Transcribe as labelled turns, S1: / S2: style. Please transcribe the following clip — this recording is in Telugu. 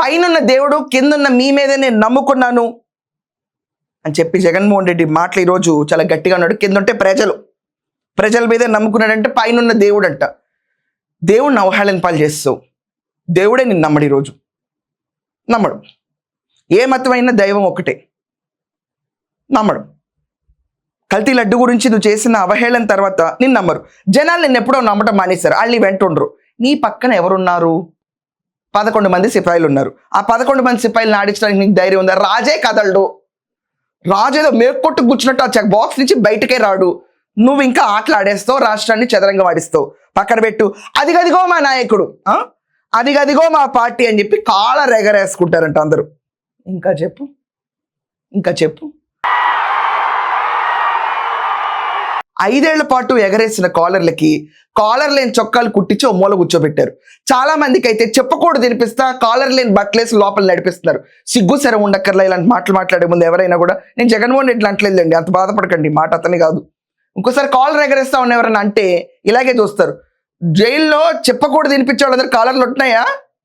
S1: పైనున్న దేవుడు కిందున్న మీ మీదే నేను నమ్ముకున్నాను అని చెప్పి జగన్మోహన్ రెడ్డి మాటలు ఈరోజు చాలా గట్టిగా ఉన్నాడు. కింద ఉంటే ప్రజల మీదే నమ్ముకున్నాడంటే పైనున్న దేవుడు అంట. దేవుడిని అవహేళన పాలు చేస్తావు. దేవుడే నిన్ను నమ్మడు. ఈరోజు నమ్మడు. ఏ మతమైన దైవం ఒకటే, నమ్మడు. కల్తీ లడ్డు గురించి నువ్వు చేసిన అవహేళన తర్వాత నిన్ను నమ్మరు. జనాలు నిన్ను ఎప్పుడో నమ్మటం మానేశారు. వాళ్ళు నీ వెంట ఉండరు. నీ పక్కన ఎవరున్నారు? 11 మంది సిపాయిలు ఉన్నారు. ఆ 11 మంది సిపాయిలను ఆడించడానికి నీకు ధైర్యం ఉందా? రాజే కదలడు. రాజు ఏదో మేకొట్టు కూర్చున్నట్టు ఆ చెక్ బాక్స్ నుంచి బయటకే రాడు. నువ్వు ఇంకా ఆటలు ఆడేస్తావు, రాష్ట్రాన్ని చదరంగా వాడిస్తావు. పక్కన పెట్టు. అదిగదిగో మా నాయకుడు, అదిగదిగో మా పార్టీ అని చెప్పి కాలర్ ఎగరేసుకుంటారంట అందరూ. ఇంకా చెప్పు 5 ఏళ్ల పాటు ఎగరేసిన కాలర్లకి కాలర్ లేని చొక్కాలు కుట్టించి ఓ మూల కూర్చోబెట్టారు. చాలా మందికి అయితే చెప్పకూడదు తినిపిస్తా, కాలర్ లేని బట్టలేసి లోపల నడిపిస్తున్నారు. సిగ్గు శరం ఉండక్కర్లా ఇలాంటి మాటలు మాట్లాడే ముందు ఎవరైనా కూడా. నేను జగన్మోహన్ రెడ్డి అంటలేదండి, అంత బాధపడకండి. మాట అతని కాదు. ఇంకోసారి కాలర్ ఎగరేస్తా ఉన్న ఎవరన్నా అంటే ఇలాగే చూస్తారు. జైల్లో చెప్పకూడదు తినిపించే వాళ్ళందరూ కాలర్లు ఉంటున్నాయా?